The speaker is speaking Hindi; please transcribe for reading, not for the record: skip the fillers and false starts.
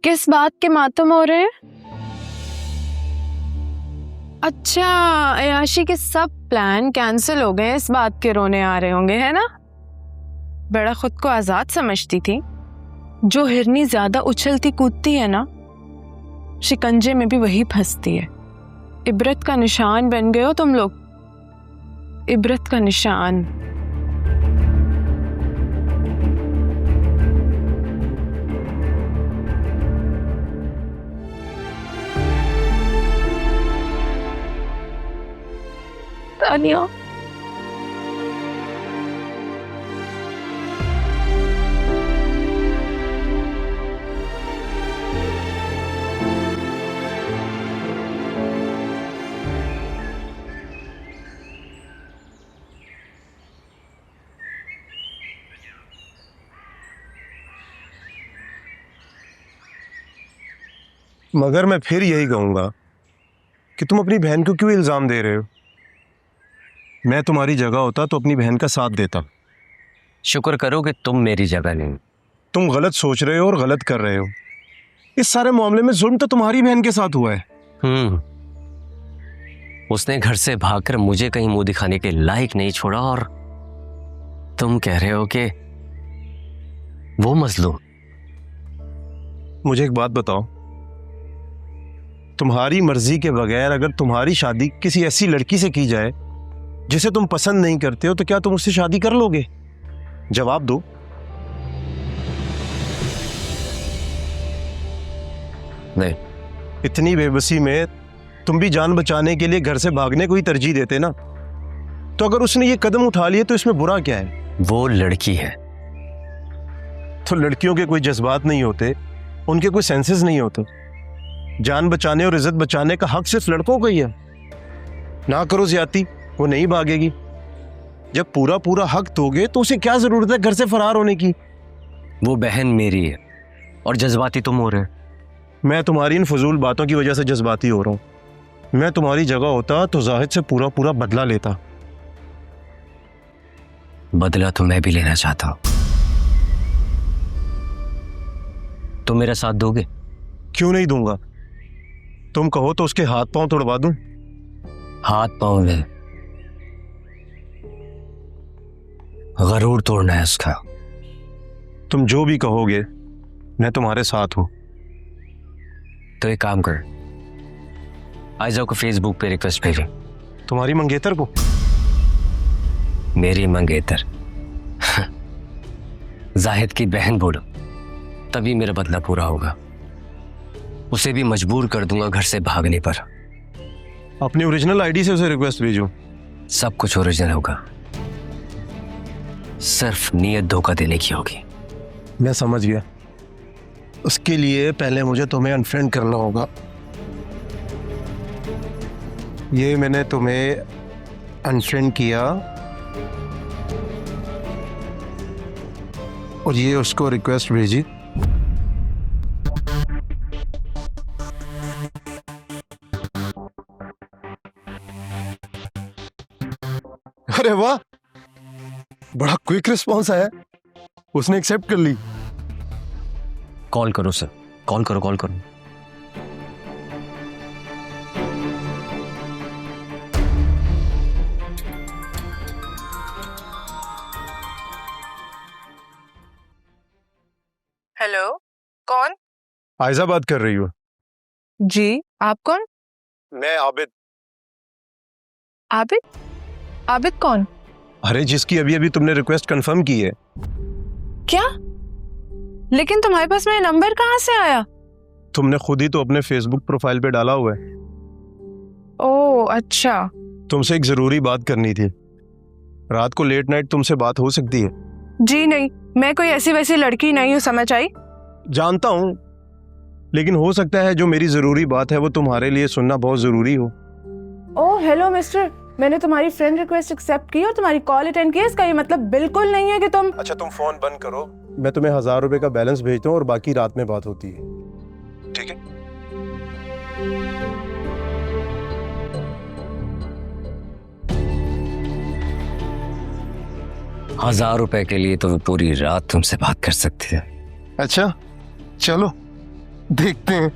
किस बात के मातम हो रहे हैं? अच्छा, अयाशी के सब प्लान कैंसिल हो गए, इस बात के रोने आ रहे होंगे, है ना? बड़ा खुद को आजाद समझती थी। जो हिरनी ज्यादा उछलती कूदती है ना, शिकंजे में भी वही फंसती है। इबरत का निशान बन गए हो तुम लोग, इबरत का निशान। तानिया, मगर मैं फिर यही कहूंगा कि तुम अपनी बहन को क्यों इल्जाम दे रहे हो? मैं तुम्हारी जगह होता तो अपनी बहन का साथ देता। शुक्र करो कि तुम मेरी जगह नहीं। तुम गलत सोच रहे हो और गलत कर रहे हो। इस सारे मामले में जुल्म तो तुम्हारी बहन के साथ हुआ है। उसने घर से भागकर मुझे कहीं मुंह दिखाने के लायक नहीं छोड़ा, और तुम कह रहे हो कि वो मजलूम। मुझे एक बात बताओ, तुम्हारी मर्जी के बगैर अगर तुम्हारी शादी किसी ऐसी लड़की से की जाए जिसे तुम पसंद नहीं करते हो, तो क्या तुम उससे शादी कर लोगे? जवाब दो। नहीं। इतनी बेबसी में तुम भी जान बचाने के लिए घर से भागने को ही तरजीह देते ना। तो अगर उसने ये कदम उठा लिए तो इसमें बुरा क्या है? वो लड़की है। तो लड़कियों के कोई जज्बात नहीं होते, उनके कोई सेंसेस नहीं होते। जान बचाने और इज्जत बचाने का हक सिर्फ लड़कों को ही है। ना करो ज्यादती, वो नहीं भागेगी। जब पूरा पूरा हक दोगे तो उसे क्या जरूरत है घर से फरार होने की? वो बहन मेरी है और जज्बाती तुम हो रहे हो। मैं तुम्हारी इन फजूल बातों की वजह से जज्बाती हो रहा हूं। मैं तुम्हारी जगह होता तो जाहिद से पूरा पूरा बदला लेता। बदला तो मैं भी लेना चाहता हूं। तुम मेरा साथ दोगे? क्यों नहीं दूंगा? तुम कहो तो उसके हाथ पांव तोड़वा दूं। हाथ पांव में गरूर तोड़ना है उसका। तुम जो भी कहोगे मैं तुम्हारे साथ हूं। तो एक काम कर, आयजा को फेसबुक पे रिक्वेस्ट भेजें। तुम्हारी मंगेतर को? मेरी मंगेतर जाहिद की बहन बोलो, तभी मेरा बदला पूरा होगा। उसे भी मजबूर कर दूंगा घर से भागने पर। अपनी ओरिजिनल आईडी से उसे रिक्वेस्ट भेजो। सब कुछ ओरिजिनल होगा, सिर्फ नीयत धोखा देने की होगी। मैं समझ गया। उसके लिए पहले मुझे तुम्हें अनफ्रेंड करना होगा। ये मैंने तुम्हें अनफ्रेंड किया और ये उसको रिक्वेस्ट भेजी। अरे वाह, बड़ा क्विक रिस्पॉन्स आया। उसने एक्सेप्ट कर ली। कॉल करो सर, कॉल करो, कॉल करो। हेलो, कौन? आयजा बात कर रही हो? जी, आप कौन? मैं आबिद। आबिद? आबिद कौन? अरे जिसकी अभी अभी तुमने रिक्वेस्ट कंफर्म की है। क्या? लेकिन तुम्हारे पास मेरा नंबर कहाँ से आया? तुमने खुद ही तो अपने फेसबुक प्रोफाइल पे डाला हुआ है। ओह अच्छा। तुमसे एक जरूरी बात करनी थी। रात को लेट नाइट तुमसे बात हो सकती है? जी नहीं, मैं कोई ऐसी वैसी लड़की नहीं हूँ, समझ आई? जानता हूँ, लेकिन हो सकता है जो मेरी जरूरी बात है वो तुम्हारे लिए सुनना बहुत जरूरी हो। ओह हेलो मिस्टर, मैंने तुम्हारी फ्रेंड रिक्वेस्ट एक्सेप्ट की और तुम्हारी कॉल अटेंड की। इसका ये मतलब बिल्कुल नहीं है कि तुम। अच्छा तुम फोन बंद करो, मैं तुम्हें 1000 रुपए का बैलेंस भेजता हूँ और बाकी रात में बात होती है, ठीक है? ₹1000 के लिए तो वो पूरी रात तुमसे बात कर सकती है। अच्छा चलो, देखते हैं